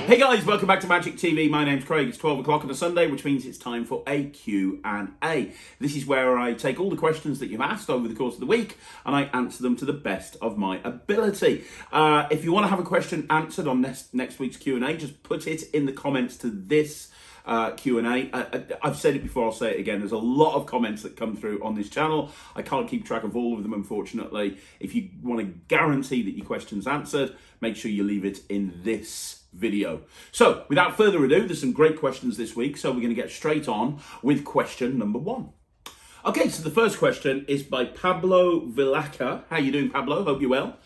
Hey guys, welcome back to Magic TV. My name's Craig. It's 12 o'clock on a Sunday, which means it's time for a Q&A. This is where I take all the questions that you've asked over the course of the week and I answer them to the best of my ability. If you want to have a question answered on next week's Q&A, just put it in the comments to this Q&A. I've said it before, I'll say it again. There's a lot of comments that come through on this channel. I can't keep track of all of them, unfortunately. If you want to guarantee that your question's answered, make sure you leave it in this video. So without further ado, there's some great questions this week, so we're going to get straight on with question number one. Okay, so the first question is by Pablo Villaca. How you doing, Pablo? Hope you're well.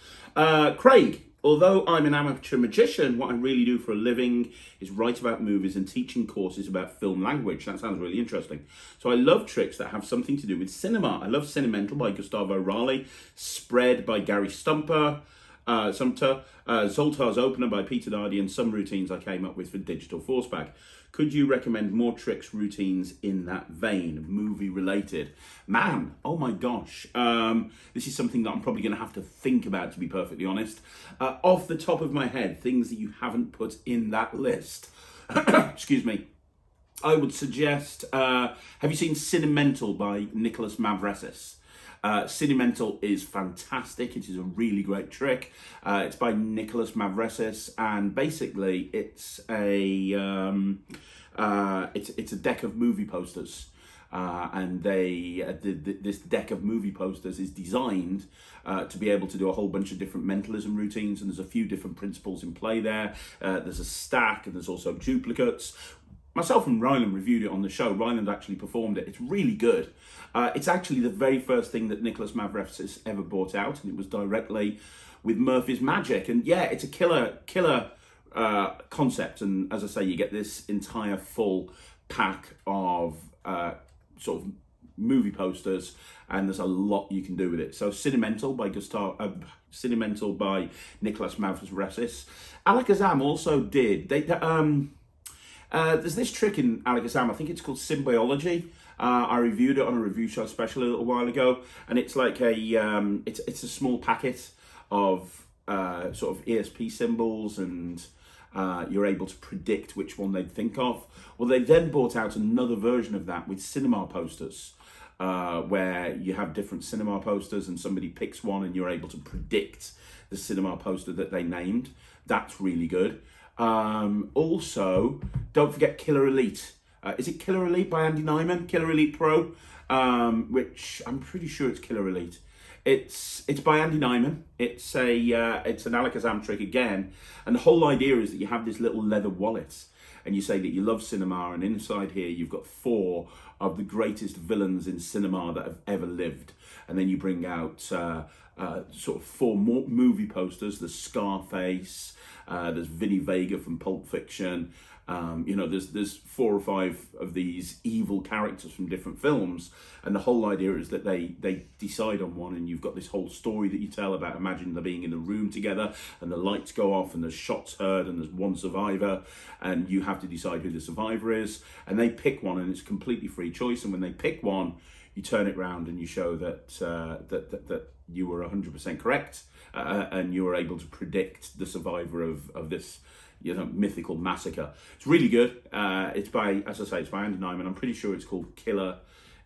Craig, although I'm an amateur magician, what I really do for a living is write about movies and teaching courses about film language. That sounds really interesting. So I love tricks that have something to do with cinema. I love Sentimental by Gustavo Raleigh, Spread by Gary Sumter, Zoltar's Opener by Peter Dardy, and some routines I came up with for Digital Force Bag. Could you recommend more tricks, routines in that vein, movie related? Man, oh my gosh. This is something that I'm probably going to have to think about, to be perfectly honest. Off the top of my head, things that you haven't put in that list. Excuse me. I would suggest, have you seen Cinemental by Nicholas Mavresis? Cinemental is fantastic. It is a really great trick. It's by Nicholas Mavresis, and basically it's a deck of movie posters, and this deck of movie posters is designed to be able to do a whole bunch of different mentalism routines, and there's a few different principles in play there. There's a stack, and there's also duplicates. Myself and Ryland reviewed it on the show. Ryland actually performed it. It's really good. It's actually the very first thing that Nicholas Mavresis ever brought out, and it was directly with Murphy's Magic. And yeah, it's a killer concept. And as I say, you get this entire full pack of sort of movie posters, and there's a lot you can do with it. So Cinemental by Nicholas Mavresis. Alakazam also did. There's this trick in Alakazam, I think it's called Symbioology. I reviewed it on a review show special a little while ago, and it's like it's a small packet of sort of ESP symbols, and you're able to predict which one they'd think of. Well, they then brought out another version of that with cinema posters, where you have different cinema posters and somebody picks one and you're able to predict the cinema poster that they named. That's really good. Also, don't forget Killer Elite. Is it Killer Elite by Andy Nyman? Killer Elite Pro, which I'm pretty sure it's Killer Elite. It's by Andy Nyman. It's an Alakazam trick again, and the whole idea is that you have this little leather wallet, and you say that you love cinema, and inside here you've got 4 of the greatest villains in cinema that have ever lived, and then you bring out sort of 4 more movie posters. There's Scarface, there's Vinny Vega from Pulp Fiction. There's 4 or 5 of these evil characters from different films, and the whole idea is that they decide on one, and you've got this whole story that you tell about. Imagine them being in a room together, and the lights go off, and there's shots heard, and there's one survivor, and you have to decide who the survivor is, and they pick one, and it's completely free choice. And when they pick one, you turn it round and you show that that you were 100% correct, and you were able to predict the survivor of this mythical massacre. It's really good. It's by, as I say, it's by Andy Nyman. I'm pretty sure it's called Killer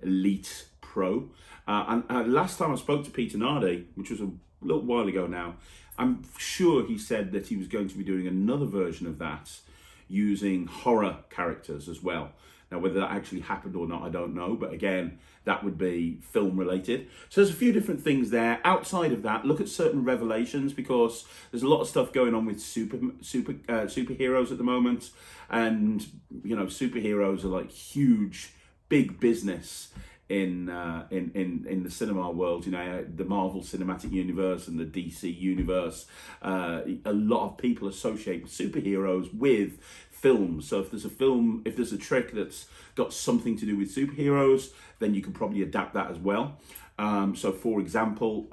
Elite Pro. And last time I spoke to Peter Nardi, which was a little while ago now, I'm sure he said that he was going to be doing another version of that using horror characters as well. Now, whether that actually happened or not, I don't know. But again, that would be film related. So there's a few different things there. Outside of that, look at certain revelations, because there's a lot of stuff going on with superheroes at the moment. And, superheroes are like huge, big business in the cinema world. The Marvel Cinematic Universe and the DC Universe. A lot of people associate superheroes with films. So if there's a trick that's got something to do with superheroes, then you can probably adapt that as well. So for example,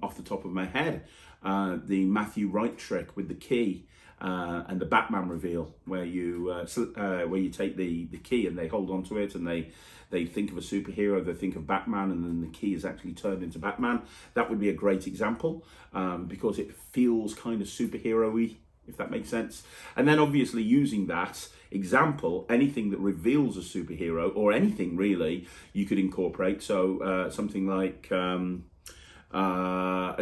off the top of my head, the Matthew Wright trick with the key and the Batman reveal, where you take the key and they hold onto it, and they think of a superhero, they think of Batman, and then the key is actually turned into Batman. That would be a great example, because it feels kind of superhero-y if that makes sense. And then obviously using that example, anything that reveals a superhero, or anything really, you could incorporate. So something like a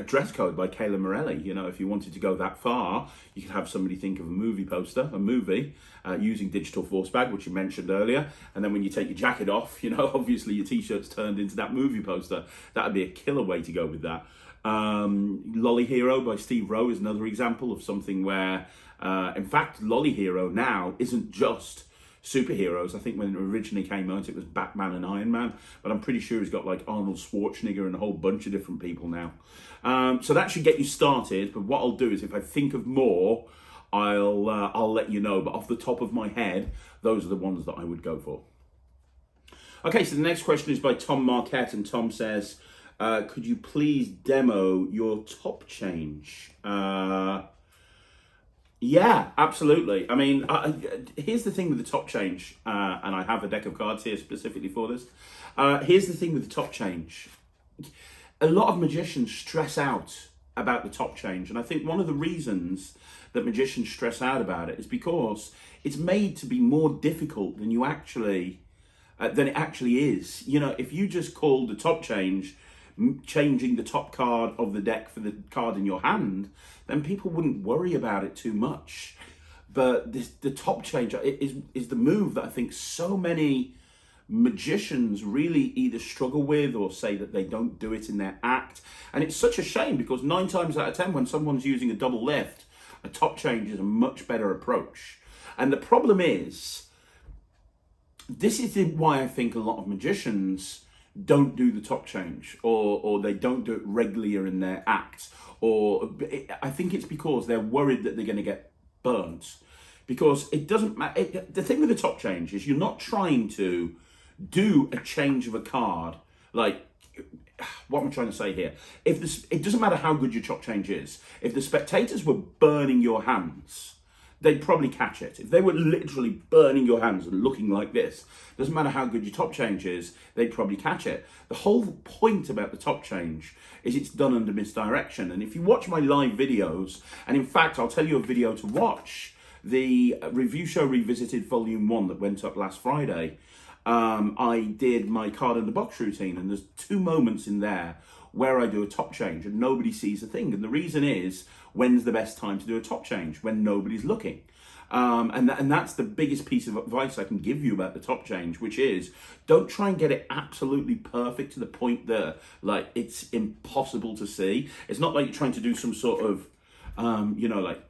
dress code by Kayla Morelli. You know, if you wanted to go that far, you could have somebody think of a movie poster, a movie, using digital force bag, which you mentioned earlier. And then when you take your jacket off, you know, obviously your t-shirt's turned into that movie poster. That would be a killer way to go with that. Lolly Hero by Steve Rowe is another example of something where, in fact, Lolly Hero now isn't just superheroes. I think when it originally came out, it was Batman and Iron Man, but I'm pretty sure he's got like Arnold Schwarzenegger and a whole bunch of different people now. So that should get you started. But what I'll do is, if I think of more, I'll let you know. But off the top of my head, those are the ones that I would go for. Okay, so the next question is by Tom Marquette, and Tom says, could you please demo your top change? Yeah, absolutely. I mean, here's the thing with the top change, and I have a deck of cards here specifically for this. Here's the thing with the top change. A lot of magicians stress out about the top change, and I think one of the reasons that magicians stress out about it is because it's made to be more difficult than it actually is. You know, if you just called the top change changing the top card of the deck for the card in your hand, then people wouldn't worry about it too much. But the top change is the move that I think so many magicians really either struggle with or say that they don't do it in their act. And it's such a shame, because 9 times out of 10, when someone's using a double lift, a top change is a much better approach. And the problem is, this is why I think a lot of magicians don't do the top change, or they don't do it regularly in their acts, or I think it's because they're worried that they're going to get burnt. Because it doesn't matter. The thing with the top change is, you're not trying to do a change of a card. Like, what am I trying to say here? It doesn't matter how good your top change is. If the spectators were burning your hands, they'd probably catch it. If they were literally burning your hands and looking like this, doesn't matter how good your top change is, they'd probably catch it. The whole point about the top change is it's done under misdirection. And if you watch my live videos, and in fact, I'll tell you a video to watch, the Review Show Revisited Volume 1 that went up last Friday, I did my card in the box routine, and there's 2 moments in there where I do a top change and nobody sees a thing. And the reason is, when's the best time to do a top change? When nobody's looking. And that's the biggest piece of advice I can give you about the top change, which is, don't try and get it absolutely perfect to the point that, like, it's impossible to see. It's not like you're trying to do some sort of, like,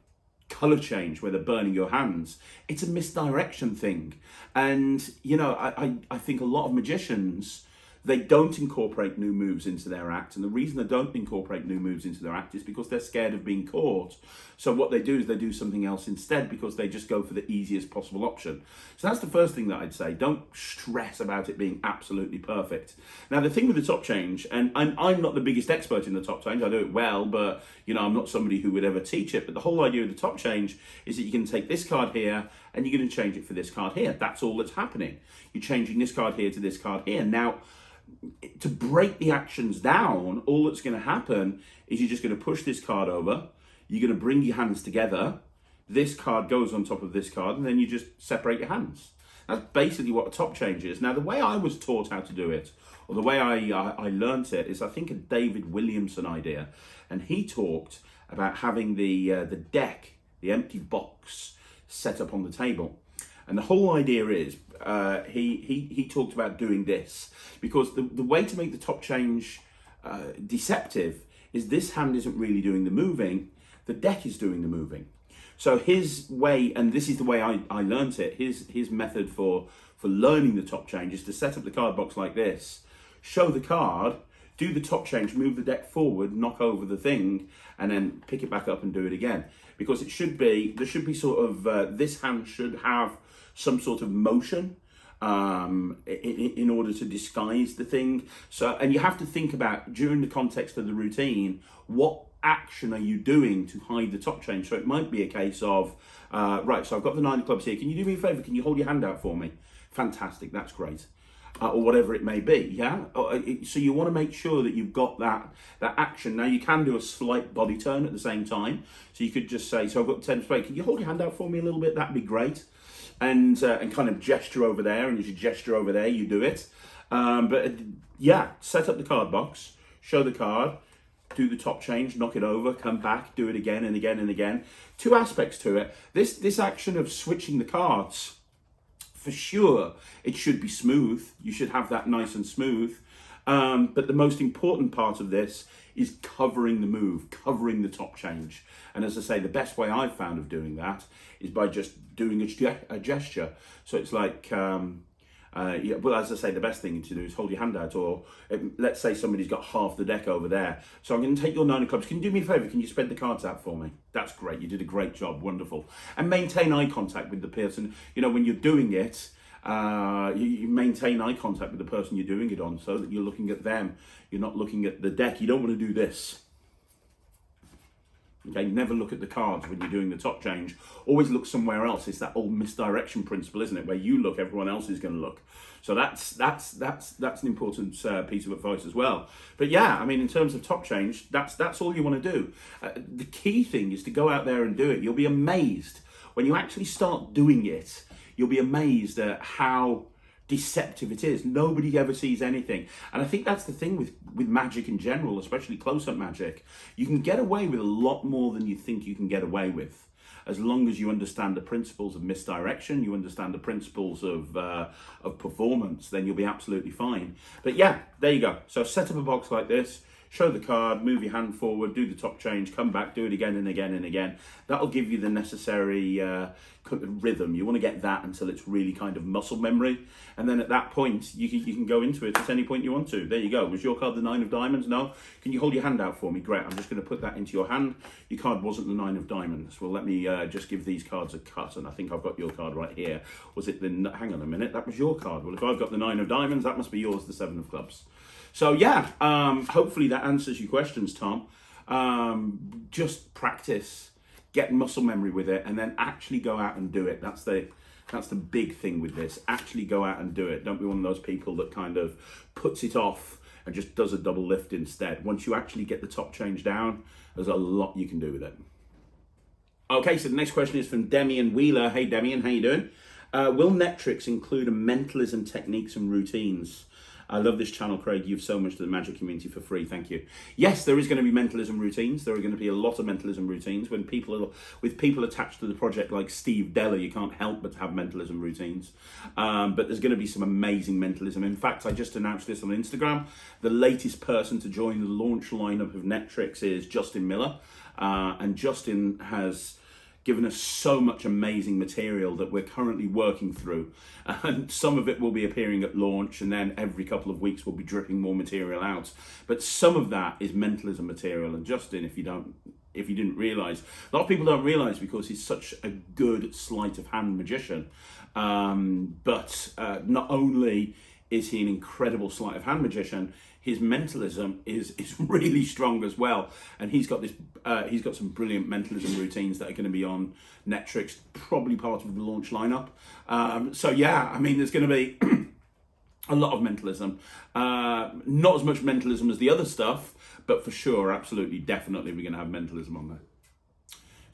color change where they're burning your hands. It's a misdirection thing. And, I think a lot of magicians, they don't incorporate new moves into their act. And the reason they don't incorporate new moves into their act is because they're scared of being caught. So what they do is they do something else instead, because they just go for the easiest possible option. So that's the first thing that I'd say. Don't stress about it being absolutely perfect. Now, the thing with the top change, and I'm not the biggest expert in the top change. I do it well, but, I'm not somebody who would ever teach it. But the whole idea of the top change is that you can take this card here and you're going to change it for this card here. That's all that's happening. You're changing this card here to this card here. Now, to break the actions down, all that's going to happen is you're just going to push this card over, you're going to bring your hands together, this card goes on top of this card, and then you just separate your hands. That's basically what a top change is. Now, the way I was taught how to do it, or the way I learnt it, is I think a David Williamson idea, and he talked about having the deck, the empty box, set up on the table. And the whole idea is, he talked about doing this, because the way to make the top change deceptive is this hand isn't really doing the moving, the deck is doing the moving. So his way, and this is the way I learnt it, his method for learning the top change is to set up the card box like this, show the card, do the top change, move the deck forward, knock over the thing, and then pick it back up and do it again. Because there should be sort of, this hand should have some sort of motion in order to disguise the thing. So, and you have to think about, during the context of the routine, what action are you doing to hide the top change? So it might be a case of, right, so I've got the 9 of clubs here. Can you do me a favor? Can you hold your hand out for me? Fantastic, that's great. or whatever it may be, yeah? So you want to make sure that you've got that action. Now, you can do a slight body turn at the same time. So you could just say, so I've got 10 straight. Can you hold your hand out for me a little bit? That'd be great. And kind of gesture over there, and as you gesture over there, you do it. Yeah, set up the card box, show the card, do the top change, knock it over, come back, do it again and again and again. Two aspects to it. This action of switching the cards, for sure, it should be smooth. You should have that nice and smooth. But the most important part of this is covering the move, covering the top change. And as I say, the best way I've found of doing that is by just doing a gesture. So it's like, yeah, well, as I say, the best thing to do is hold your hand out, or let's say somebody's got half the deck over there. So I'm going to take your 9 of clubs. Can you do me a favour? Can you spread the cards out for me? That's great. You did a great job. Wonderful. And maintain eye contact with the person. You know, when you're doing it, you maintain eye contact with the person you're doing it on, so that you're looking at them. You're not looking at the deck. You don't want to do this. Okay, never look at the cards when you're doing the top change. Always look somewhere else. It's that old misdirection principle, isn't it? Where you look, everyone else is going to look. So that's an important piece of advice as well. But yeah, I mean, in terms of top change, that's all you want to do. The key thing is to go out there and do it. You'll be amazed when you actually start doing it. You'll be amazed at how deceptive it is. Nobody ever sees anything. And I think that's the thing with magic in general, especially close-up magic. You can get away with a lot more than you think you can get away with, as long as you understand the principles of misdirection, you understand the principles of performance, then you'll be absolutely fine. But yeah, there you go. So set up a box like this, show the card, move your hand forward, do the top change, come back, do it again and again and again. That'll give you the necessary rhythm. You want to get that until it's really kind of muscle memory. And then at that point, you can go into it at any point you want to. There you go. Was your card the 9 of diamonds? No? Can you hold your hand out for me? Great. I'm just going to put that into your hand. Your card wasn't the 9 of diamonds. Well, let me just give these cards a cut. And I think I've got your card right here. Was it the... Hang on a minute. That was your card. Well, if I've got the 9 of diamonds, that must be yours, the 7 of clubs. So yeah, hopefully that answers your questions, Tom. Just practice, get muscle memory with it, and then actually go out and do it. That's the big thing with this. Actually go out and do it. Don't be one of those people that kind of puts it off and just does a double lift instead. Once you actually get the top change down, there's a lot you can do with it. Okay, so the next question is from Demian Wheeler. Hey Demian, how you doing? Will Netrix include a mentalism techniques and routines? I love this channel, Craig. You have so much to the magic community for free. Thank you. Yes, there is going to be mentalism routines. There are going to be a lot of mentalism routines. With people attached to the project like Steve Della, you can't help but have mentalism routines. But there's going to be some amazing mentalism. In fact, I just announced this on Instagram. The latest person to join the launch lineup of Netrix is Justin Miller. And Justin has given us so much amazing material that we're currently working through. And some of it will be appearing at launch, and then every couple of weeks we'll be dripping more material out. But some of that is mentalism material. And Justin, if you didn't realise, a lot of people don't realise because he's such a good sleight of hand magician. But not only is he an incredible sleight of hand magician, his mentalism is really strong as well, and he's got some brilliant mentalism routines that are going to be on Netrix, probably part of the launch lineup. So yeah, I mean, there's going to be a lot of mentalism, not as much mentalism as the other stuff, but for sure, absolutely, definitely, we're going to have mentalism on there.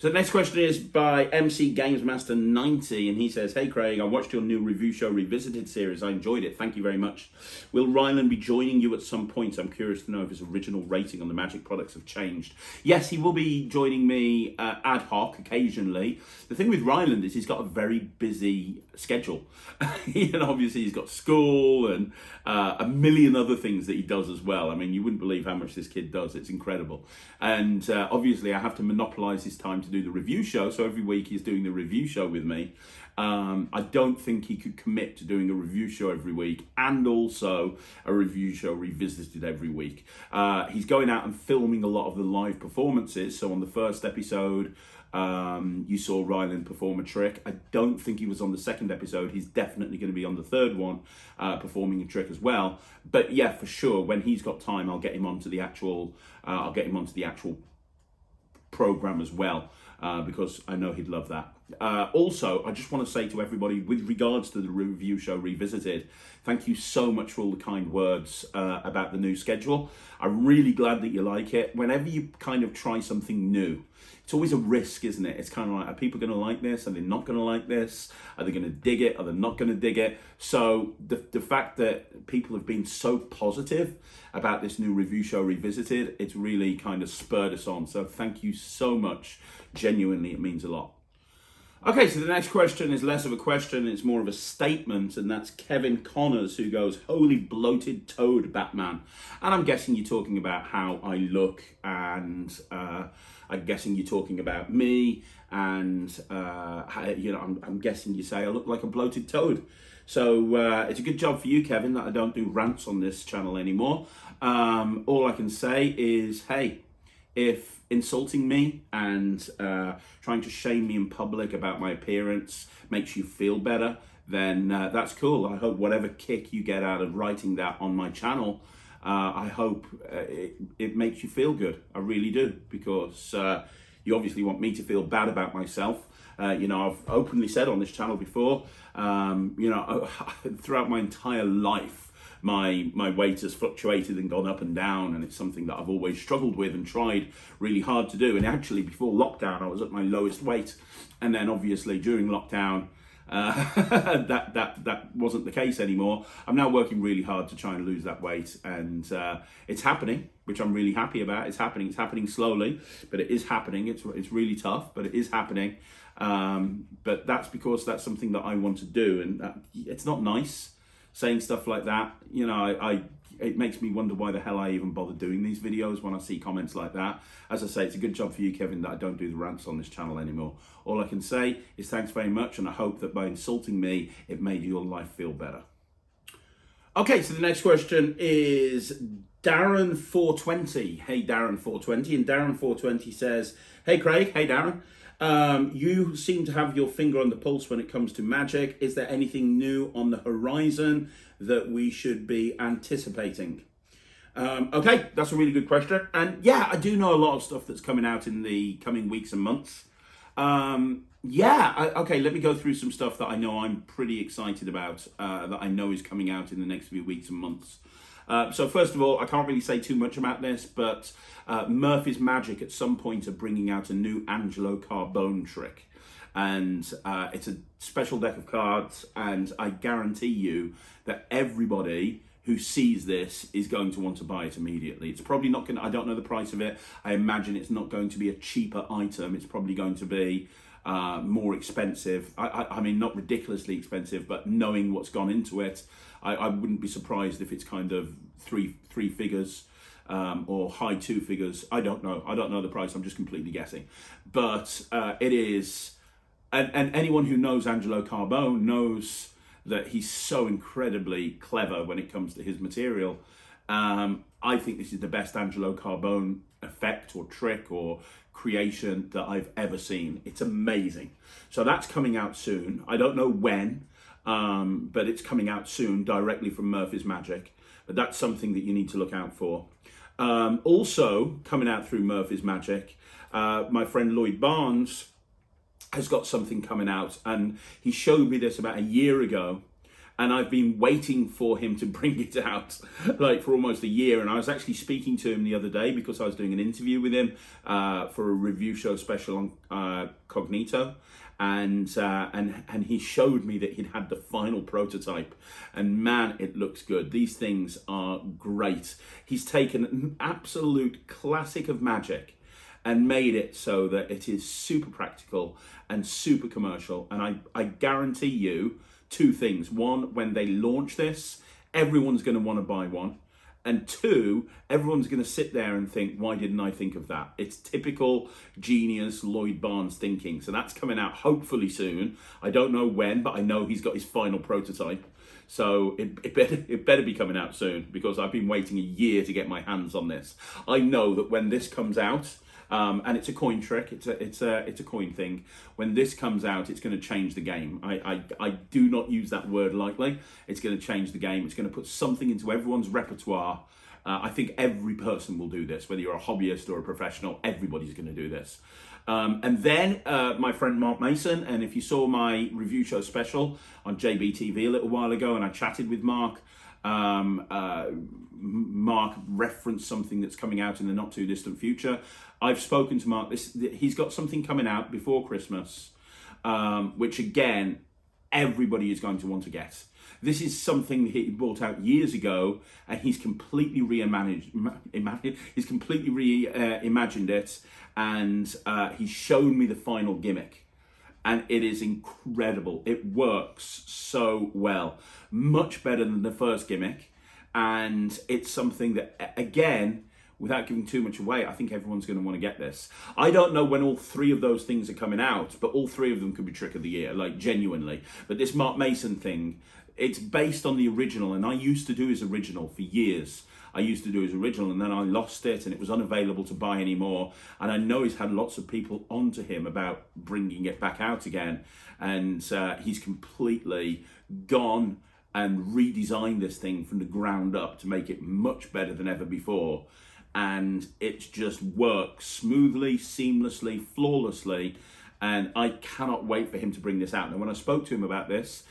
So the next question is by MC Gamesmaster 90, and he says, "Hey Craig, I watched your new review show Revisited series. I enjoyed it. Thank you very much. Will Ryland be joining you at some point? I'm curious to know if his original rating on the Magic products have changed." Yes, he will be joining me ad hoc occasionally. The thing with Ryland is he's got a very busy schedule. And obviously he's got school and a million other things that he does as well. I mean, you wouldn't believe how much this kid does. It's incredible. And obviously I have to monopolize his time to do the review show. So every week he's doing the review show with me. I don't think he could commit to doing a review show every week and also a review show revisited every week. He's going out and filming a lot of the live performances. So on the first episode, you saw Ryland perform a trick. I don't think he was on the second episode. He's definitely going to be on the third one, performing a trick as well. But yeah, for sure, when he's got time, I'll get him onto the actual program as well, because I know he'd love that. Also, I just want to say to everybody, with regards to the review show Revisited, thank you so much for all the kind words about the new schedule. I'm really glad that you like it. Whenever you kind of try something new, it's always a risk, isn't it? It's kind of like, are people going to like this? Are they not going to like this? Are they going to dig it? Are they not going to dig it? So the fact that people have been so positive about this new review show Revisited, it's really kind of spurred us on. So thank you so much. Genuinely, it means a lot. Okay, so the next question is less of a question, it's more of a statement, and that's Kevin Connors, who goes, "Holy bloated toad, Batman." And I'm guessing you're talking about how I look, and I'm guessing you're talking about me, and I'm guessing you say I look like a bloated toad. So it's a good job for you, Kevin, that I don't do rants on this channel anymore. All I can say is, hey, if insulting me and trying to shame me in public about my appearance makes you feel better, then that's cool. I hope whatever kick you get out of writing that on my channel, I hope it makes you feel good. I really do, because you obviously want me to feel bad about myself. I've openly said on this channel before, throughout my entire life, my weight has fluctuated and gone up and down, and it's something that I've always struggled with and tried really hard to do. And actually, before lockdown, I was at my lowest weight, and then obviously during lockdown, that wasn't the case anymore. I'm now working really hard to try and lose that weight, and it's happening, which I'm really happy about. It's happening slowly, but it is happening. It's really tough, but it is happening. But that's because that's something that I want to do, and it's not nice saying stuff like that. It makes me wonder why the hell I even bother doing these videos when I see comments like that. As I say, it's a good job for you, Kevin, that I don't do the rants on this channel anymore. All I can say is thanks very much, and I hope that by insulting me, it made your life feel better. Okay, so the next question is Darren420. Hey, Darren420. And Darren420 says, "Hey, Craig." Hey, Darren. You seem to have your finger on the pulse when it comes to magic. Is there anything new on the horizon that we should be anticipating? Okay, that's a really good question. And yeah, I do know a lot of stuff that's coming out in the coming weeks and months. Okay, let me go through some stuff that I know I'm pretty excited about, that I know is coming out in the next few weeks and months. So first of all, I can't really say too much about this, but Murphy's Magic at some point are bringing out a new Angelo Carbone trick. And it's a special deck of cards, and I guarantee you that everybody who sees this is going to want to buy it immediately. It's probably not going to, I don't know the price of it. I imagine it's not going to be a cheaper item. It's probably going to be more expensive. I mean, not ridiculously expensive, but knowing what's gone into it, I wouldn't be surprised if it's kind of three figures or high two figures. I don't know the price. I'm just completely guessing. But it is, and anyone who knows Angelo Carbone knows that he's so incredibly clever when it comes to his material. I think this is the best Angelo Carbone effect or trick or creation that I've ever seen. It's amazing. So that's coming out soon. I don't know when, but it's coming out soon directly from Murphy's Magic. But that's something that you need to look out for. Also coming out through Murphy's Magic, my friend Lloyd Barnes has got something coming out, and he showed me this about a year ago, and I've been waiting for him to bring it out like for almost a year. And I was actually speaking to him the other day because I was doing an interview with him for a review show special on Cognito, and he showed me that he'd had the final prototype, and man, it looks good. These things are great. He's taken an absolute classic of magic and made it so that it is super practical and super commercial. And I guarantee you two things. One, when they launch this, everyone's going to want to buy one. And two, everyone's going to sit there and think, why didn't I think of that? It's typical genius Lloyd Barnes thinking. So that's coming out hopefully soon. I don't know when, but I know he's got his final prototype. So it better be coming out soon, because I've been waiting a year to get my hands on this. I know that when this comes out, and it's a coin trick, it's a coin thing. When this comes out, it's going to change the game. I do not use that word lightly. It's going to change the game. It's going to put something into everyone's repertoire I think every person will do this, whether you're a hobbyist or a professional, everybody's going to do this. And then my friend Mark Mason, and if you saw my review show special on JBTV a little while ago, and I chatted with Mark, Mark referenced something that's coming out in the not too distant future. I've spoken to Mark. He's got something coming out before Christmas, which again, everybody is going to want to get. This is something he brought out years ago, and he's completely reimagined it, and he's shown me the final gimmick, and it is incredible. It works so well, much better than the first gimmick, and it's something that, again, without giving too much away, I think everyone's going to want to get this. I don't know when all three of those things are coming out, but all three of them could be trick of the year, like genuinely. But this Mark Mason thing, it's based on the original, and I used to do his original for years. I used to do his original, and then I lost it, and it was unavailable to buy anymore. And I know he's had lots of people onto him about bringing it back out again, and he's completely gone and redesigned this thing from the ground up to make it much better than ever before. And it just works smoothly, seamlessly, flawlessly. And I cannot wait for him to bring this out. Now, when I spoke to him about this,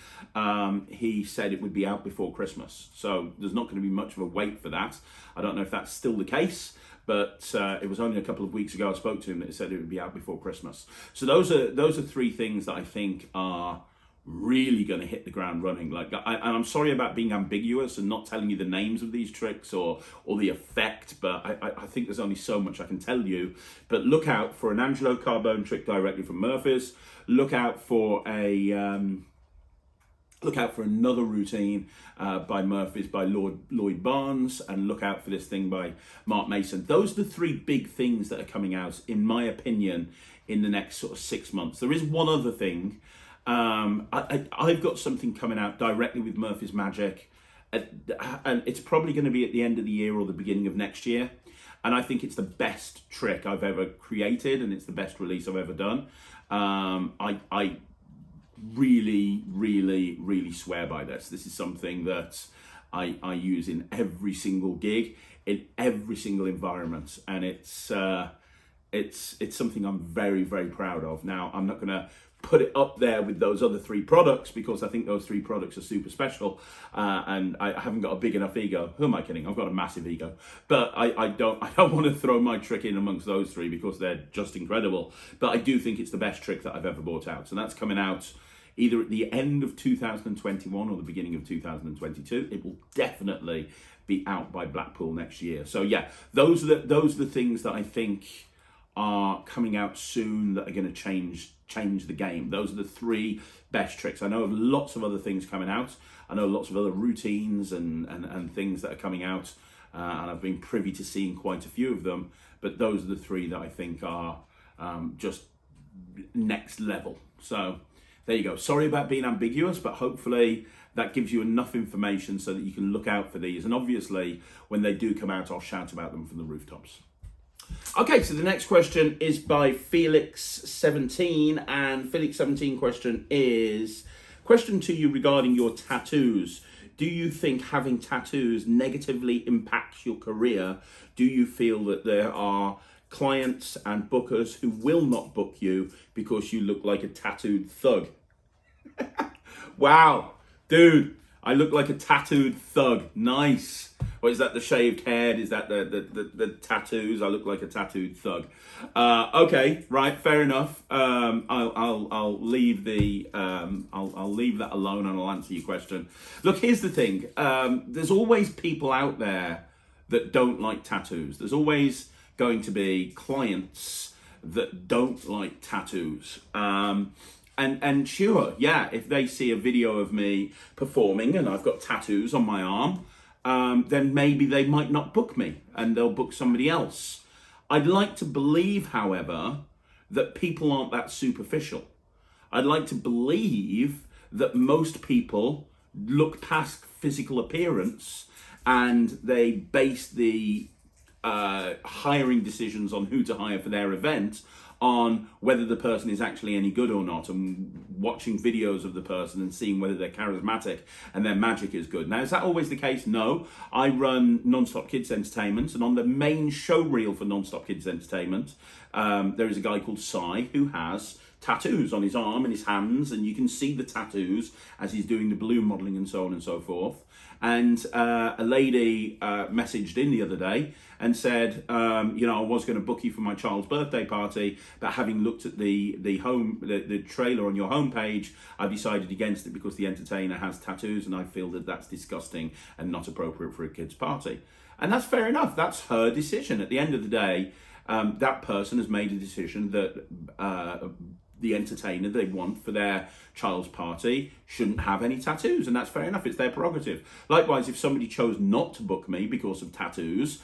he said it would be out before Christmas. So there's not going to be much of a wait for that. I don't know if that's still the case, but it was only a couple of weeks ago I spoke to him that he said it would be out before Christmas. So those are three things that I think are really going to hit the ground running. And I'm sorry about being ambiguous and not telling you the names of these tricks or the effect, but I think there's only so much I can tell you. But look out for an Angelo Carbone trick directly from Murphy's. Look out for another routine by Murphy's by Lloyd Barnes, and look out for this thing by Mark Mason. Those are the three big things that are coming out, in my opinion, in the next sort of 6 months. There is one other thing. I've got something coming out directly with Murphy's Magic, and it's probably going to be at the end of the year or the beginning of next year. And I think it's the best trick I've ever created, and it's the best release I've ever done. I really, really, really swear by this. This is something that I use in every single gig, in every single environment, and it's something I'm very, very proud of. Now, I'm not going to put it up there with those other three products because I think those three products are super special, and I haven't got a big enough ego. Who am I kidding? I've got a massive ego, but I don't want to throw my trick in amongst those three because they're just incredible. But I do think it's the best trick that I've ever brought out, and that's coming out either at the end of 2021 or the beginning of 2022. It will definitely be out by Blackpool next year. So yeah, those are the things that I think are coming out soon that are going to change the game. Those are the three best tricks. I know of lots of other things coming out. I know lots of other routines and things that are coming out, and I've been privy to seeing quite a few of them, but those are the three that I think are just next level. So there you go. Sorry about being ambiguous, but hopefully that gives you enough information so that you can look out for these. And obviously, when they do come out, I'll shout about them from the rooftops. Okay, so the next question is by Felix17, and Felix17 question to you regarding your tattoos. Do you think having tattoos negatively impacts your career? Do you feel that there are clients and bookers who will not book you because you look like a tattooed thug? Wow, dude, I look like a tattooed thug. Nice. Or is that the shaved head? Is that the tattoos? I look like a tattooed thug. Okay, right, fair enough. I'll leave I'll leave that alone, and I'll answer your question. Look, here's the thing. There's always people out there that don't like tattoos. There's always going to be clients that don't like tattoos. And sure, yeah, if they see a video of me performing and I've got tattoos on my arm, then maybe they might not book me and they'll book somebody else. I'd like to believe, however, that people aren't that superficial. I'd like to believe that most people look past physical appearance and they base the hiring decisions on who to hire for their event on whether the person is actually any good or not, and watching videos of the person and seeing whether they're charismatic and their magic is good. Now, is that always the case? No. I run Non-Stop Kids Entertainment, and on the main show reel for Non-Stop Kids Entertainment, there is a guy called Cy who has tattoos on his arm and his hands, and you can see the tattoos as he's doing the balloon modelling and so on and so forth. And a lady messaged in the other day and said, I was going to book you for my child's birthday party, but having looked at the trailer on your homepage, I've decided against it because the entertainer has tattoos, and I feel that that's disgusting and not appropriate for a kid's party. And that's fair enough. That's her decision. At the end of the day, that person has made a decision that the entertainer they want for their child's party shouldn't have any tattoos, and that's fair enough. It's their prerogative. Likewise, if somebody chose not to book me because of tattoos,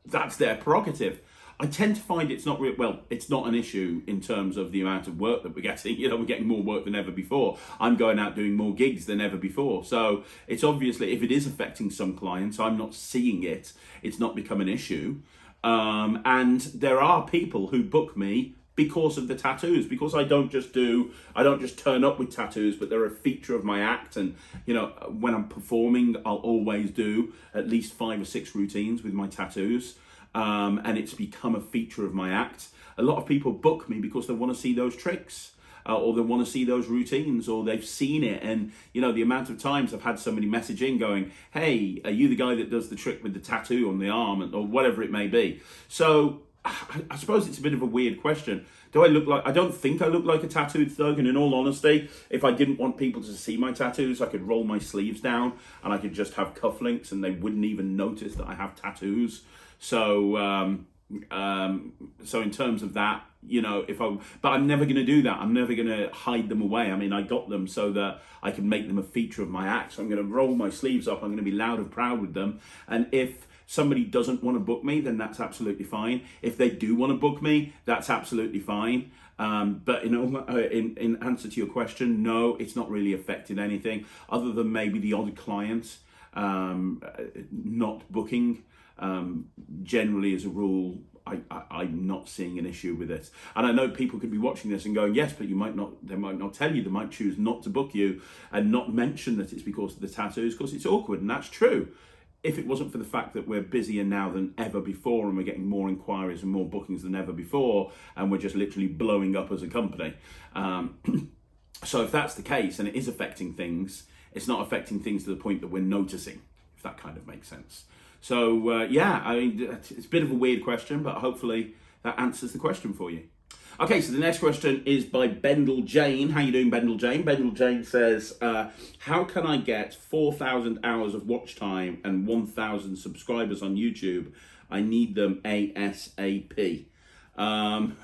that's their prerogative. I tend to find it's not it's not an issue in terms of the amount of work that we're getting. We're getting more work than ever before. I'm going out doing more gigs than ever before. So it's obviously, if it is affecting some clients, I'm not seeing it. It's not become an issue. And there are people who book me because of the tattoos, because I don't just turn up with tattoos, but they're a feature of my act. And when I'm performing, I'll always do at least 5 or 6 routines with my tattoos, and it's become a feature of my act. A lot of people book me because they want to see those tricks, or they want to see those routines, or they've seen it. And the amount of times I've had somebody message in going, "Hey, are you the guy that does the trick with the tattoo on the arm?" or whatever it may be. So I suppose it's a bit of a weird question. Do I look like... I don't think I look like a tattooed thug, and in all honesty, if I didn't want people to see my tattoos, I could roll my sleeves down and I could just have cufflinks and they wouldn't even notice that I have tattoos. So in terms of that, but I'm never going to do that. I'm never going to hide them away. I mean, I got them so that I can make them a feature of my act. So I'm going to roll my sleeves up. I'm going to be loud and proud with them. And if somebody doesn't want to book me, then that's absolutely fine. If they do want to book me, that's absolutely fine. But in answer to your question, no, it's not really affected anything other than maybe the odd client not booking. Generally, as a rule, I'm not seeing an issue with it. And I know people could be watching this and going, yes, but they might not tell you. They might choose not to book you and not mention that it's because of the tattoos, because it's awkward, and that's true. If it wasn't for the fact that we're busier now than ever before, and we're getting more inquiries and more bookings than ever before, and we're just literally blowing up as a company. So if that's the case, and it is affecting things, it's not affecting things to the point that we're noticing, if that kind of makes sense. So I mean, it's a bit of a weird question, but hopefully that answers the question for you. Okay, so the next question is by Bendel Jane. How you doing, Bendel Jane? Bendel Jane says, how can I get 4,000 hours of watch time and 1,000 subscribers on YouTube? I need them ASAP. I'm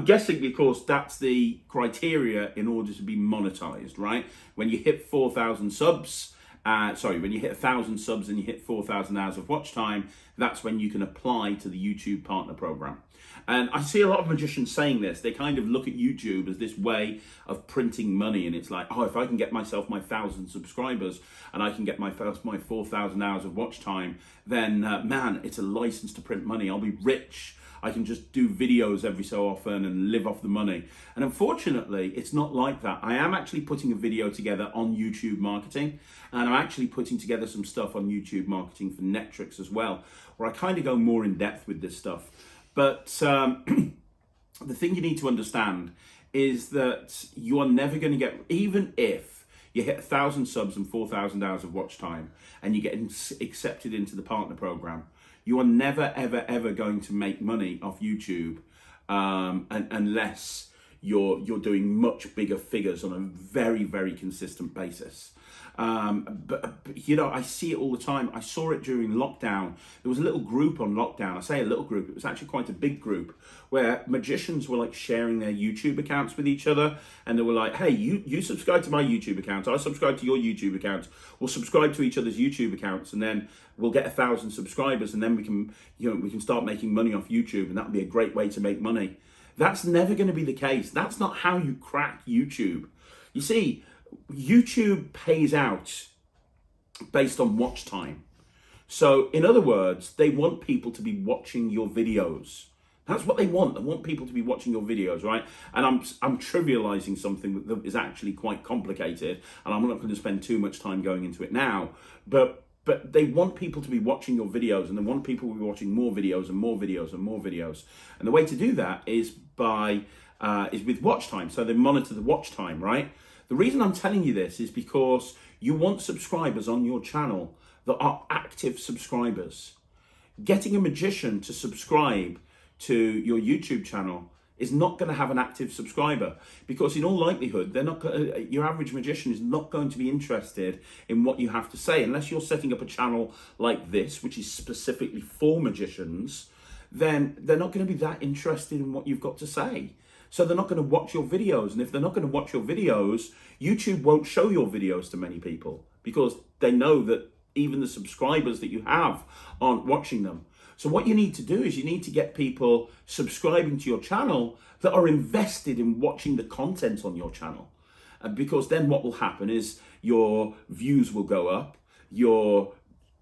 guessing, of course, that's the criteria in order to be monetized, right? When you hit 4,000 subs, when you hit 1,000 subs and you hit 4,000 hours of watch time, that's when you can apply to the YouTube Partner Program. And I see a lot of magicians saying this. They kind of look at YouTube as this way of printing money, and it's like, oh, if I can get myself my 1,000 subscribers and I can get my 4,000 hours of watch time, then man, it's a license to print money. I'll be rich. I can just do videos every so often and live off the money. And unfortunately, it's not like that. I am actually putting a video together on YouTube marketing, and I'm actually putting together some stuff on YouTube marketing for Netrix as well, where I kind of go more in depth with this stuff. But the thing you need to understand is that you are never going to get, even if you hit 1,000 subs and 4,000 hours of watch time and you get accepted into the partner program, you are never, ever, ever going to make money off YouTube unless you're doing much bigger figures on a very, very consistent basis. But I see it all the time. I saw it during lockdown. There was a little group on lockdown. I say a little group, it was actually quite a big group, where magicians were like sharing their YouTube accounts with each other. And they were like, hey, you subscribe to my YouTube account, I subscribe to your YouTube account. We'll subscribe to each other's YouTube accounts, and then we'll get 1,000 subscribers, and then we can start making money off YouTube, and that'd be a great way to make money. That's never going to be the case. That's not how you crack YouTube. You see, YouTube pays out based on watch time. So in other words, they want people to be watching your videos. That's what they want. They want people to be watching your videos, right? And I'm trivializing something that is actually quite complicated, and I'm not going to spend too much time going into it now. But they want people to be watching your videos, and they want people to be watching more videos and more videos and more videos. And the way to do that is with watch time. So they monitor the watch time, right? The reason I'm telling you this is because you want subscribers on your channel that are active subscribers. Getting a magician to subscribe to your YouTube channel is not going to have an active subscriber, because in all likelihood your average magician is not going to be interested in what you have to say unless you're setting up a channel like this, which is specifically for magicians. Then they're not going to be that interested in what you've got to say. So they're not going to watch your videos, and if they're not going to watch your videos, YouTube won't show your videos to many people because they know that even the subscribers that you have aren't watching them. So what you need to do is you need to get people subscribing to your channel that are invested in watching the content on your channel. Because then what will happen is your views will go up, your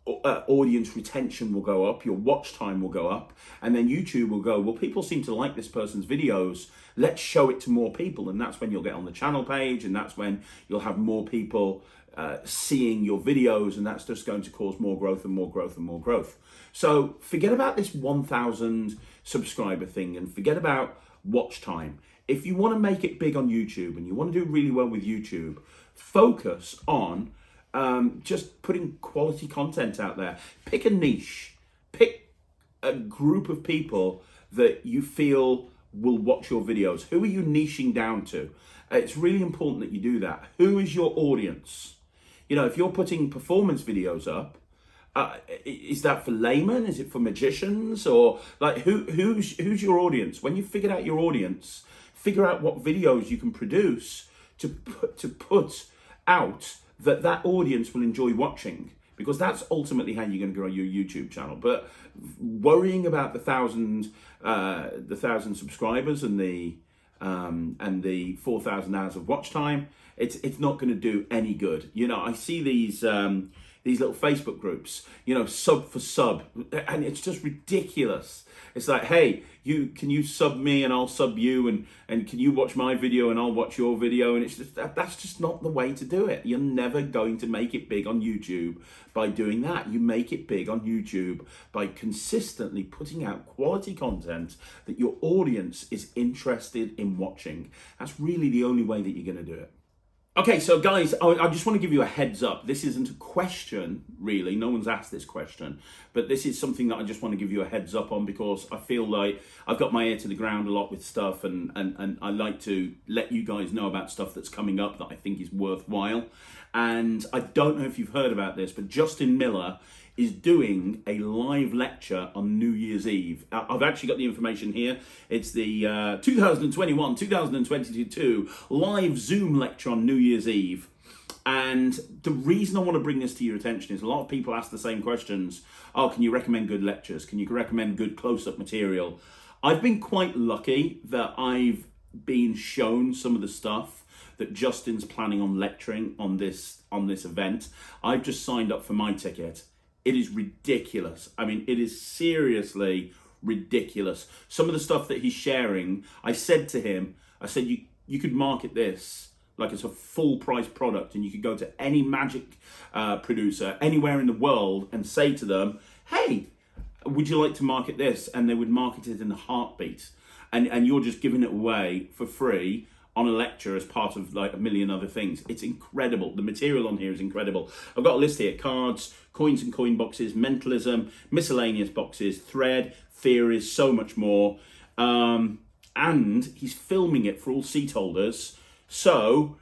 audience retention will go up, your watch time will go up, and then YouTube will go, well, people seem to like this person's videos, let's show it to more people. And that's when you'll get on the channel page, and that's when you'll have more people seeing your videos, and that's just going to cause more growth and more growth and more growth. So forget about this 1,000 subscriber thing, and forget about watch time. If you want to make it big on YouTube and you want to do really well with YouTube, focus on just putting quality content out there. Pick a niche, pick a group of people that you feel will watch your videos. Who are you niching down to? It's really important that you do that. Who is your audience? You know, if you're putting performance videos up, is that for laymen? Is it for magicians? Or like who's your audience? When you figured out your audience, figure out what videos you can produce to put out that audience will enjoy watching, because that's ultimately how you're going to grow your YouTube channel. But worrying about the 1,000 subscribers and the 4,000 hours of watch time, it's not going to do any good. You know, I see these little Facebook groups, you know, sub for sub, and it's just ridiculous. It's like, hey, can you sub me and I'll sub you, and can you watch my video and I'll watch your video? And it's just that's just not the way to do it. You're never going to make it big on YouTube by doing that. You make it big on YouTube by consistently putting out quality content that your audience is interested in watching. That's really the only way that you're going to do it. Okay, so guys, I just want to give you a heads up. This isn't a question, really. No one's asked this question, but this is something that I just want to give you a heads up on, because I feel like I've got my ear to the ground a lot with stuff, and I like to let you guys know about stuff that's coming up that I think is worthwhile. And I don't know if you've heard about this, but Justin Miller is doing a live lecture on New Year's Eve. I've actually got the information here. It's the 2021-2022 live Zoom lecture on New Year's Eve. And the reason I want to bring this to your attention is a lot of people ask the same questions. Oh, can you recommend good lectures? Can you recommend good close-up material? I've been quite lucky that I've been shown some of the stuff that Justin's planning on lecturing on this event. I've just signed up for my ticket. It is ridiculous. I mean, it is seriously ridiculous. Some of the stuff that he's sharing, I said to him, I said, you could market this like it's a full price product, and you could go to any magic producer anywhere in the world and say to them, hey, would you like to market this? And they would market it in a heartbeat. And you're just giving it away for free on a lecture as part of like a million other things. It's incredible. The material on here is incredible. I've got a list here: cards, coins and coin boxes, mentalism, miscellaneous boxes, thread, theories, so much more. And he's filming it for all seat holders. So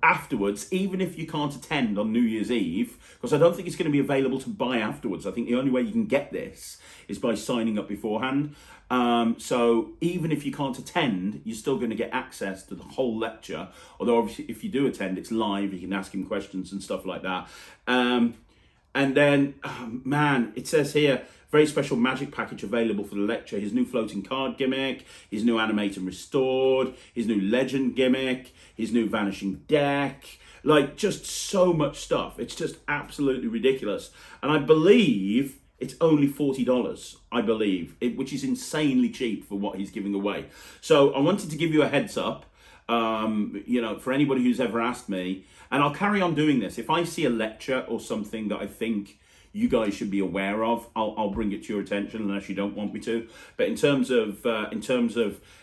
afterwards, even if you can't attend on New Year's Eve, because I don't think it's going to be available to buy afterwards. I think the only way you can get this is by signing up beforehand. So even if you can't attend, you're still going to get access to the whole lecture. Although obviously if you do attend, it's live, you can ask him questions and stuff like that. And then, man, it says here, very special magic package available for the lecture. His new floating card gimmick, his new animate and restored, his new legend gimmick, his new vanishing deck, like just so much stuff. It's just absolutely ridiculous. And I believe It's only $40, I believe, which is insanely cheap for what he's giving away. So I wanted to give you a heads up, you know, for anybody who's ever asked me, and I'll carry on doing this. If I see a lecture or something that I think you guys should be aware of, I'll bring it to your attention unless you don't want me to. But in terms of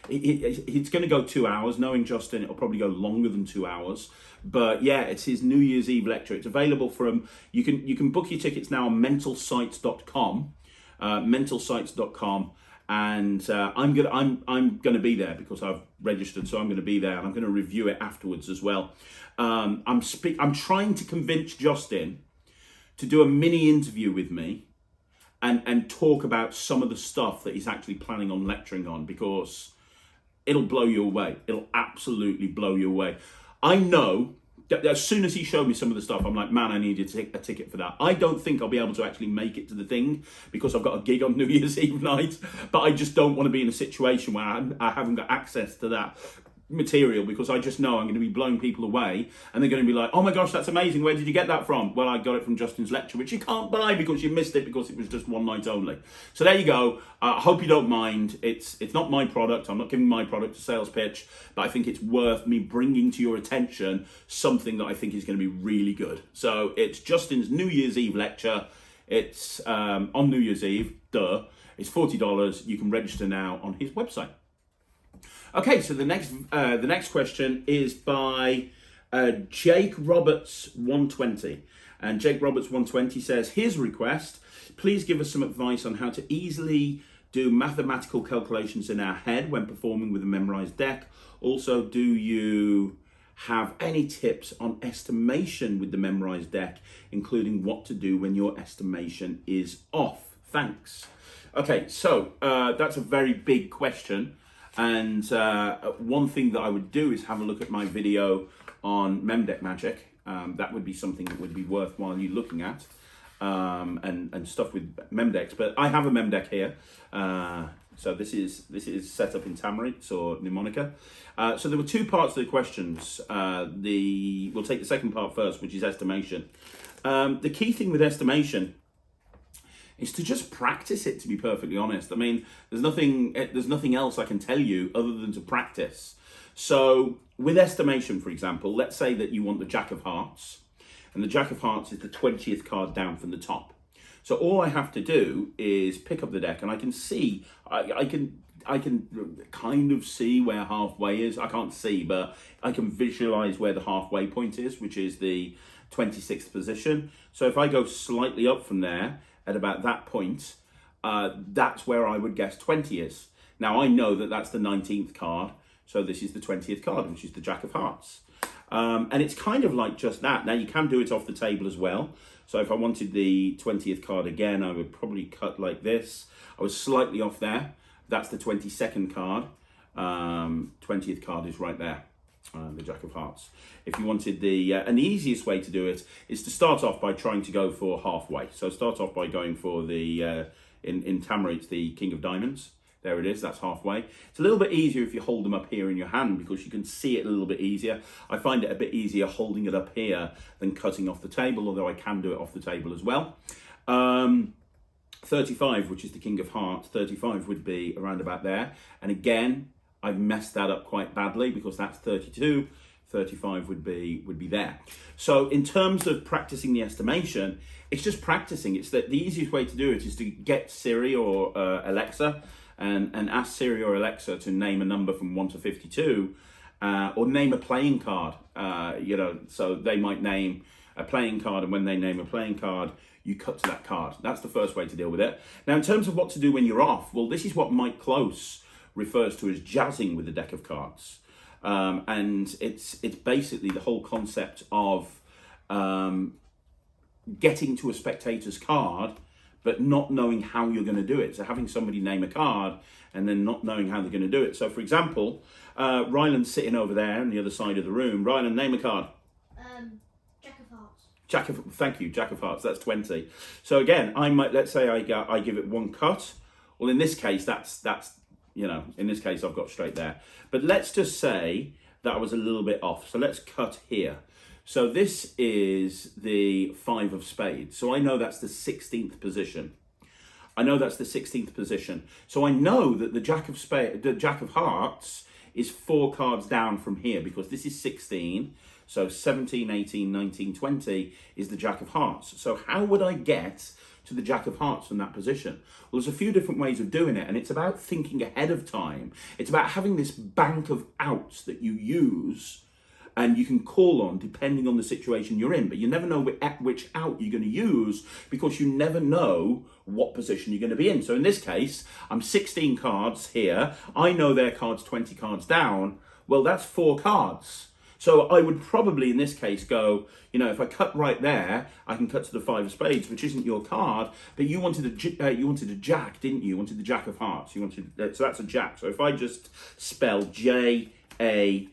it's going to go 2 hours. Knowing Justin, it'll probably go longer than 2 hours. But yeah, it's his New Year's Eve lecture. It's available from, you can book your tickets now on mentalsites.com, mentalsites.com, and I'm gonna be there because I've registered, so I'm gonna be there, and I'm gonna review it afterwards as well. I'm trying to convince Justin to do a mini interview with me and talk about some of the stuff that he's actually planning on lecturing on, because it'll blow you away. It'll absolutely blow you away. I know that as soon as he showed me some of the stuff, I'm like, man, I need a ticket for that. I don't think I'll be able to actually make it to the thing because I've got a gig on New Year's Eve night, but I just don't want to be in a situation where I haven't got access to that material, because I just know I'm going to be blowing people away, and they're going to be like, oh my gosh, that's amazing, where did you get that from? Well, I got it from Justin's lecture, which you can't buy because you missed it because it was just one night only. So there you go. I hope you don't mind. It's not my product. I'm not giving my product a sales pitch, but I think it's worth me bringing to your attention something that I think is going to be really good. So it's Justin's New Year's Eve lecture. It's on New Year's Eve, it's $40. You can register now on his website. Okay, so the next question is by Jake Roberts 120, and Jake Roberts 120 says, his request, please give us some advice on how to easily do mathematical calculations in our head when performing with a memorized deck. Also, do you have any tips on estimation with the memorized deck, including what to do when your estimation is off? Thanks. Okay, so that's a very big question. And one thing that I would do is have a look at my video on Memdeck Magic. That would be something that would be worthwhile you looking at, and stuff with Memdecks. But I have a Memdeck here. So this is set up in Tamariz or Mnemonica. So there were two parts to the questions. We'll take the second part first, which is estimation. The key thing with estimation is to just practice it, to be perfectly honest. I mean, there's nothing else I can tell you other than to practice. So with estimation, for example, let's say that you want the Jack of Hearts, and the Jack of Hearts is the 20th card down from the top. So all I have to do is pick up the deck, and I can see, I can kind of see where halfway is. I can't see, but I can visualize where the halfway point is, which is the 26th position. So if I go slightly up from there, at about that point, that's where I would guess 20 is. Now I know that that's the 19th card, so this is the 20th card, which is the Jack of Hearts. And it's kind of like just that. Now you can do it off the table as well. So if I wanted the 20th card again, I would probably cut like this. I was slightly off there. That's the 22nd card. 20th card is right there. The Jack of Hearts. If you wanted and the easiest way to do it is to start off by trying to go for halfway. So start off by going for the, in Tamariz, the King of Diamonds. There it is, that's halfway. It's a little bit easier if you hold them up here in your hand because you can see it a little bit easier. I find it a bit easier holding it up here than cutting off the table, although I can do it off the table as well. 35, which is the King of Hearts, 35 would be around about there. And again, I've messed that up quite badly because that's 32. 35 would be there. So in terms of practicing the estimation, it's just practicing. It's that the easiest way to do it is to get Siri or Alexa and ask Siri or Alexa to name a number from 1 to 52, or name a playing card. So they might name a playing card, and when they name a playing card, you cut to that card. That's the first way to deal with it. Now, in terms of what to do when you're off, well, this is what Mike Close refers to as jazzing with a deck of cards. And it's basically the whole concept of getting to a spectator's card, but not knowing how you're going to do it. So having somebody name a card and then not knowing how they're going to do it. So for example, Ryland's sitting over there on the other side of the room. Ryland, name a card. Jack of Hearts. Thank you, Jack of Hearts, that's 20. So again, let's say I give it one cut. Well, in this case, in this case, I've got straight there. But let's just say that I was a little bit off. So let's cut here. So this is the 5 of spades. So I know that's the 16th position. I know that's the 16th position. So I know that the Jack of Hearts is 4 cards down from here, because this is 16. So 17, 18, 19, 20 is the Jack of Hearts. So how would I get to the Jack of Hearts from that position? Well, there's a few different ways of doing it, and it's about thinking ahead of time. It's about having this bank of outs that you use and you can call on depending on the situation you're in, but you never know which out you're going to use, because you never know what position you're going to be in. So in this case, I'm 16 cards here. I know their cards 20 cards down. Well, that's 4 cards. So I would probably, in this case, go, you know, if I cut right there, I can cut to the 5 of spades, which isn't your card, but you wanted a jack, didn't you? You wanted the Jack of Hearts. So that's a jack. So if I just spell Jack, there's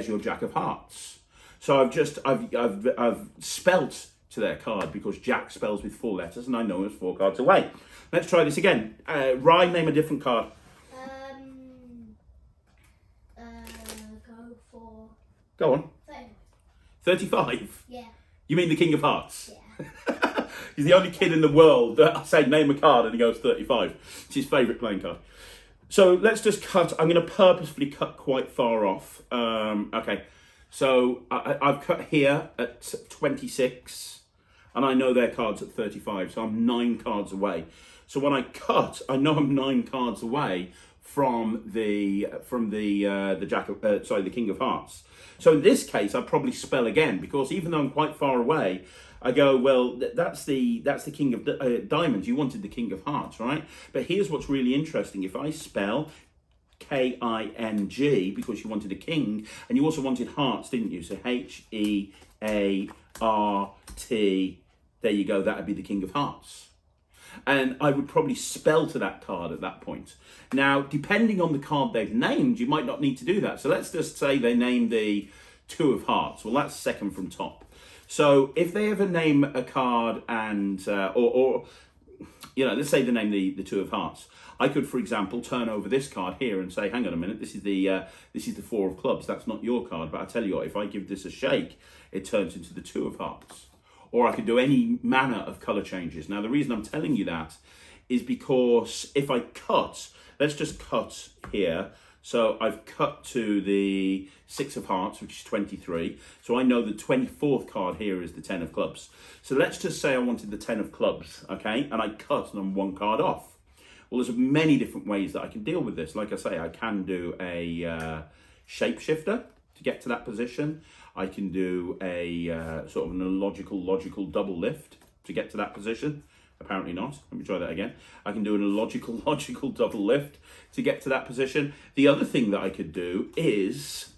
your Jack of Hearts. So I've spelt to their card, because Jack spells with 4 letters, and I know it's 4 cards away. Let's try this again. Ryan, name a different card. Go on. 35? Yeah. You mean the King of Hearts? Yeah. He's the only kid in the world that I say name a card and he goes 35. It's his favourite playing card. So let's just cut. I'm going to purposefully cut quite far off. Okay. So I've cut here at 26 and I know their cards at 35. So I'm 9 cards away. So when I cut, I know I'm 9 cards away from the King of Hearts. So in this case, I'd probably spell again, because even though I'm quite far away, I go, well, that's the King of Diamonds. You wanted the King of Hearts, right? But here's what's really interesting. If I spell King, because you wanted a king, and you also wanted hearts, didn't you? So Heart, there you go. That would be the King of Hearts. And I would probably spell to that card at that point. Now, depending on the card they've named, you might not need to do that. So let's just say they named the 2 of Hearts. Well, that's second from top. So if they ever name a card and, let's say they name the 2 of Hearts. I could, for example, turn over this card here and say, hang on a minute, this is the 4 of Clubs. That's not your card. But I tell you what, if I give this a shake, it turns into the 2 of Hearts. Or I could do any manner of colour changes. Now, the reason I'm telling you that is because if I cut, let's just cut here. So I've cut to the 6 of Hearts, which is 23. So I know the 24th card here is the 10 of Clubs. So let's just say I wanted the 10 of Clubs, okay? And I cut and I'm 1 card off. Well, there's many different ways that I can deal with this. Like I say, I can do a shapeshifter to get to that position. I can do a sort of an logical double lift to get to that position. Apparently not. Let me try that again. I can do an illogical double lift to get to that position. The other thing that I could do is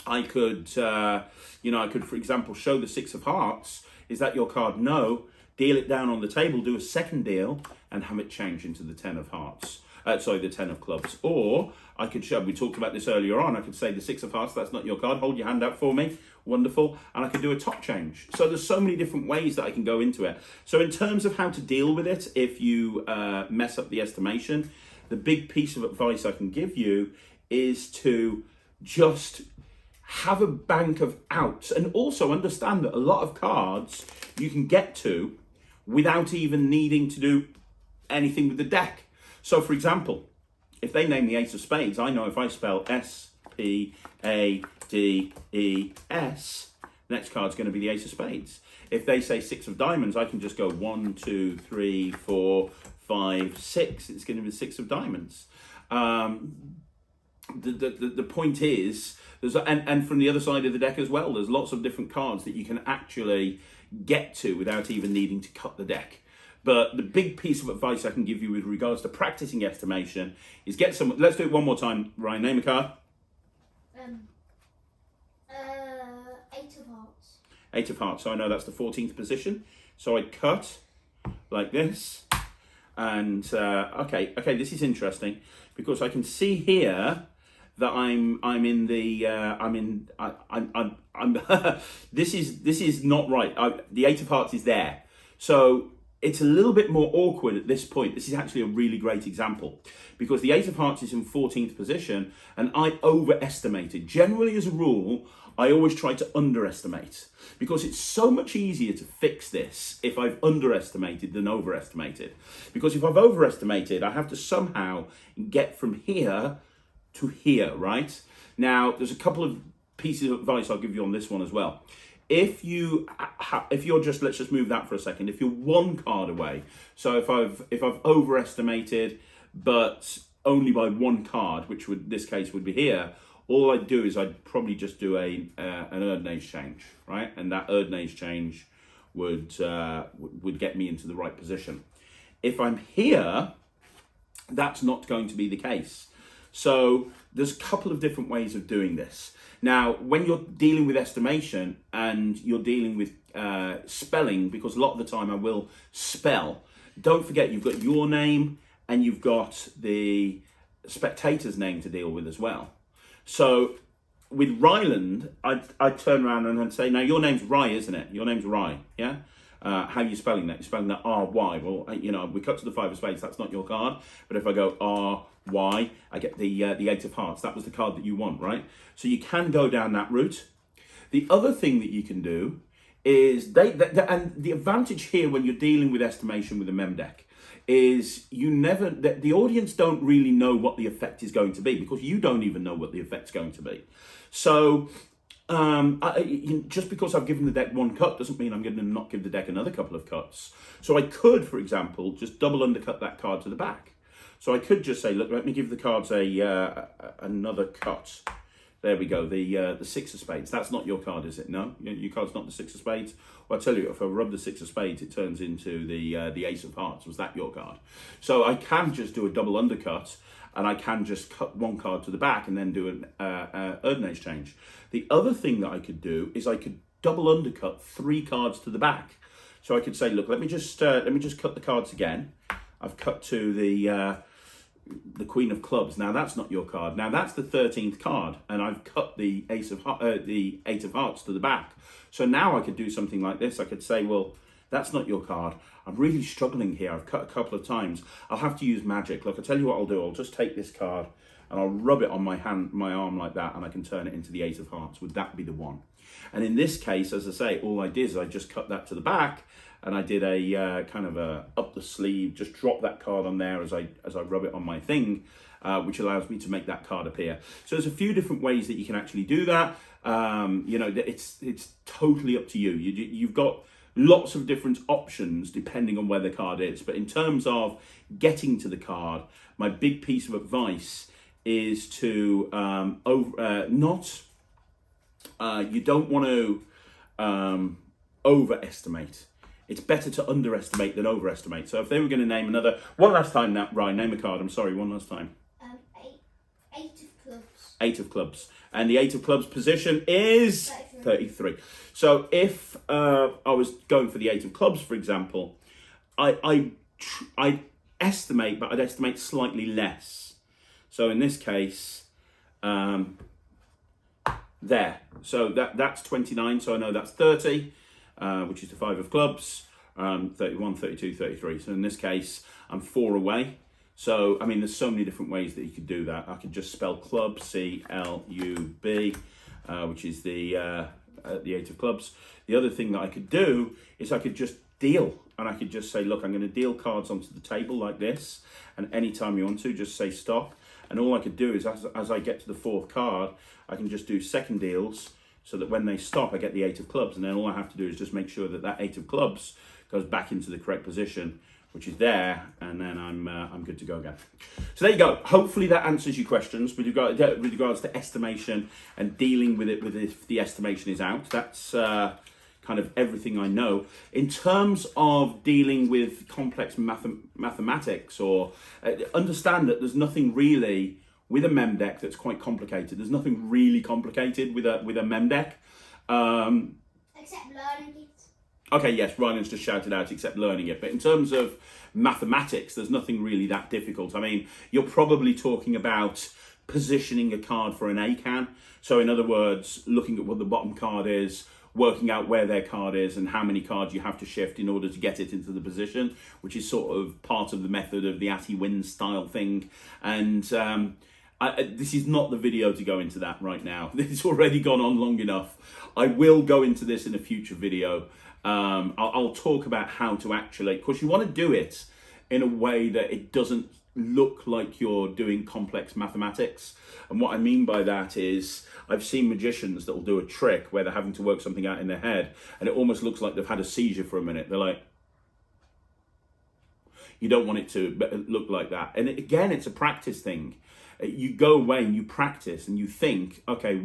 I could, for example, show the 6 of Hearts. Is that your card? No. Deal it down on the table, do a second deal, and have it change into the 10 of Hearts. The 10 of Clubs. Or I could show, we talked about this earlier on, I could say the 6 of Hearts, that's not your card, hold your hand out for me, wonderful, and I could do a top change. So there's so many different ways that I can go into it. So in terms of how to deal with it, if you mess up the estimation, the big piece of advice I can give you is to just have a bank of outs, and also understand that a lot of cards you can get to without even needing to do anything with the deck. So, for example, if they name the Ace of Spades, I know if I spell S-P-A-D-E-S, next card's going to be the Ace of Spades. If they say 6 of Diamonds, I can just go 1, 2, 3, 4, 5, 6. It's going to be the 6 of Diamonds. The point is, and from the other side of the deck as well, there's lots of different cards that you can actually get to without even needing to cut the deck. But the big piece of advice I can give you with regards to practicing estimation is get some. Let's do it one more time. Ryan, name a card. 8 of Hearts. 8 of Hearts. So I know that's the 14th position. So I cut like this, and okay. This is interesting because I can see here that I'm in the this is not right. The 8 of Hearts is there. So it's a little bit more awkward at this point. This is actually a really great example because the 8 of Hearts is in 14th position and I overestimated. Generally, as a rule, I always try to underestimate, because it's so much easier to fix this if I've underestimated than overestimated. Because if I've overestimated, I have to somehow get from here to here, right? Now, there's a couple of pieces of advice I'll give you on this one as well. If you're just, let's just move that for a second. If you're one card away, so if I've overestimated, but only by one card, which would this case would be here, all I'd do is I'd probably just do an Erdnase change, right? And that Erdnase change would get me into the right position. If I'm here, that's not going to be the case. So there's a couple of different ways of doing this. Now, when you're dealing with estimation and you're dealing with spelling, because a lot of the time I will spell, don't forget you've got your name and you've got the spectator's name to deal with as well. So with Ryland, I'd turn around and I'd say, now your name's Ry, isn't it? Your name's Ry, yeah? How are you spelling that? You're spelling that R-Y. Well, you know, we cut to the 5 of spades, that's not your card. But if I go R-Y, I get the 8 of hearts. That was the card that you want, right? So you can go down that route. The other thing that you can do is, and the advantage here when you're dealing with estimation with a mem deck, is the audience don't really know what the effect is going to be, because you don't even know what the effect's going to be. So just because I've given the deck one cut doesn't mean I'm going to not give the deck another couple of cuts. So I could, for example, just double undercut that card to the back. So I could just say, look, let me give the cards another cut. There we go, the 6 of spades. That's not your card, is it? No, your card's not the 6 of spades. Well, I tell you, if I rub the 6 of spades, it turns into the ace of hearts. Was that your card? So I can just do a double undercut, and I can just cut one card to the back and then do an Erdnase change. The other thing that I could do is I could double undercut 3 cards to the back. So I could say, look, let me just cut the cards again. I've cut to the Queen of Clubs. Now that's not your card. Now that's the 13th card, and I've cut the the 8 of hearts to the back. So now I could do something like this. I could say, well, that's not your card. I'm really struggling here. I've cut a couple of times. I'll have to use magic. Look, I'll tell you what I'll do. I'll just take this card and I'll rub it on my arm like that, and I can turn it into the 8 of hearts. Would that be the one? And in this case, as I say, all I did is I just cut that to the back, and I did a kind of a up the sleeve, just drop that card on there as I rub it on my thing, which allows me to make that card appear. So there's a few different ways that you can actually do that. You know, it's totally up to you. You've got lots of different options depending on where the card is. But in terms of getting to the card, my big piece of advice is to you don't want to overestimate. It's better to underestimate than overestimate. So if they were going to name one last time, Ryan, name a card. I'm sorry, one last time. 8 of clubs. 8 of clubs. And the 8 of clubs position is 33. So if I was going for the 8 of clubs, for example, I'd estimate, but I'd estimate slightly less. So in this case, there. So that's 29, so I know that's 30. Which is the 5 of clubs, 31, 32, 33. So in this case, I'm 4 away. So, I mean, there's so many different ways that you could do that. I could just spell club, C-L-U-B, which is the 8 of clubs. The other thing that I could do is I could just deal. And I could just say, look, I'm going to deal cards onto the table like this. And anytime you want to, just say stop. And all I could do is, as I get to the 4th card, I can just do second deals, so that when they stop, I get the 8 of clubs, and then all I have to do is just make sure that that 8 of clubs goes back into the correct position, which is there, and then I'm good to go again. So there you go. Hopefully that answers your questions with regards to estimation and dealing with it if the estimation is out. That's kind of everything I know. In terms of dealing with complex mathematics, or understand that there's nothing really with a mem deck that's quite complicated. There's nothing really complicated with a mem deck. Except learning it. Okay, yes, Ryland's just shouted out, except learning it. But in terms of mathematics, there's nothing really that difficult. I mean, you're probably talking about positioning a card for an A-can. So in other words, looking at what the bottom card is, working out where their card is and how many cards you have to shift in order to get it into the position, which is sort of part of the method of the Atty wins style thing. And This is not the video to go into that right now. It's already gone on long enough. I will go into this in a future video. I'll talk about how to actually, because you want to do it in a way that it doesn't look like you're doing complex mathematics. And what I mean by that is, I've seen magicians that will do a trick where they're having to work something out in their head, and it almost looks like they've had a seizure for a minute. They're like, you don't want it to look like that. And again, it's a practice thing. You go away and you practice and you think, okay,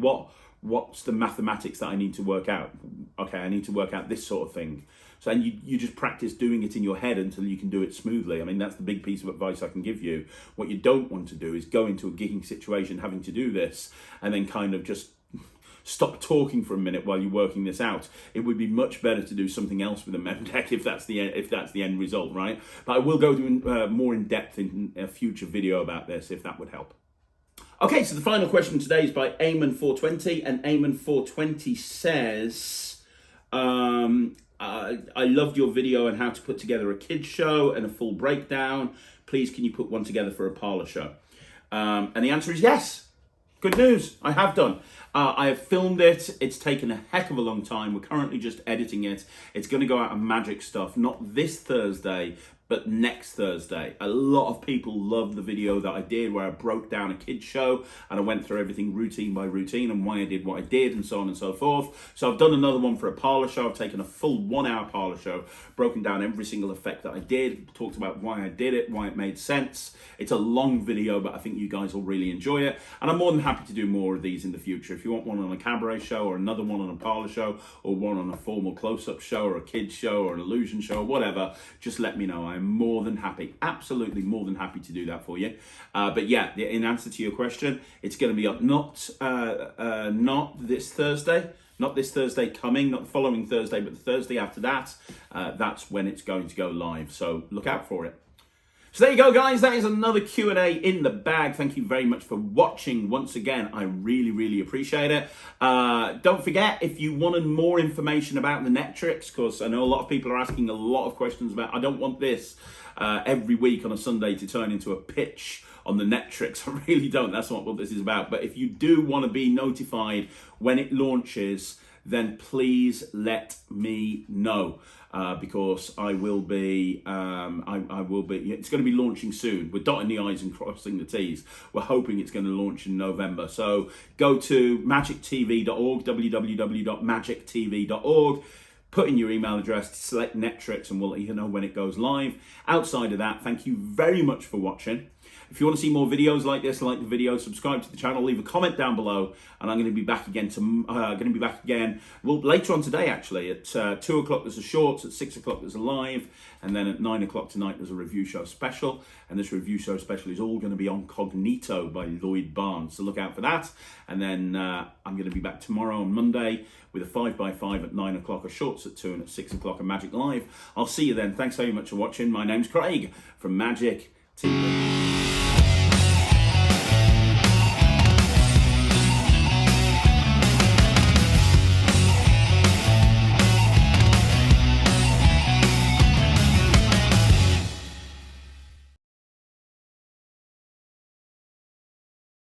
what's the mathematics that I need to work out? Okay, I need to work out this sort of thing. So, and you just practice doing it in your head until you can do it smoothly. I mean, that's the big piece of advice I can give you. What you don't want to do is go into a gigging situation having to do this and then kind of just stop talking for a minute while you're working this out. It would be much better to do something else with a mem deck if that's the end result, right? But I will go more in depth in a future video about this if that would help. Okay, so the final question today is by Eamon420, and Eamon420 says, I loved your video on how to put together a kids show and a full breakdown. Please, can you put one together for a parlour show? And the answer is yes. Good news, I have done. I have filmed it. It's taken a heck of a long time. We're currently just editing it. It's going to go out on Magic Stuff, not this Thursday, but next Thursday. A lot of people love the video that I did where I broke down a kids show and I went through everything routine by routine and why I did what I did and so on and so forth. So I've done another one for a parlour show. I've taken a full 1 hour parlour show, broken down every single effect that I did, talked about why I did it, why it made sense. It's a long video, but I think you guys will really enjoy it. And I'm more than happy to do more of these in the future. If you want one on a cabaret show or another one on a parlour show or one on a formal close-up show or a kids show or an illusion show or whatever, just let me know. I'm more than happy, absolutely more than happy to do that for you. But yeah, in answer to your question, it's going to be up not this Thursday, not this Thursday coming, not the following Thursday, but the Thursday after that. That's when it's going to go live. So look out for it. So there you go, guys. That is another Q&A in the bag. Thank you very much for watching once again. I really, really appreciate it. Don't forget, if you wanted more information about the Netrix, because I know a lot of people are asking a lot of questions about, I don't want this every week on a Sunday to turn into a pitch on the Netrix. I really don't. That's not what this is about. But if you do want to be notified when it launches, then please let me know. Because I will be, it's going to be launching soon. We're dotting the I's and crossing the T's. We're hoping it's going to launch in November. So go to magictv.org, www.magictv.org, put in your email address, select Netrix, and we'll let you know when it goes live. Outside of that, thank you very much for watching. If you want to see more videos like this, like the video, subscribe to the channel, leave a comment down below, and I'm going to be back again. Well, later on today, actually, at 2 o'clock there's a shorts, at 6 o'clock there's a live, and then at 9 o'clock tonight there's a review show special. And this review show special is all going to be on Cognito by Lloyd Barnes, so look out for that. And then I'm going to be back tomorrow on Monday with a 5x5 at 9 o'clock, a shorts at 2, and at 6 o'clock a Magic Live. I'll see you then. Thanks very much for watching. My name's Craig from Magic TV.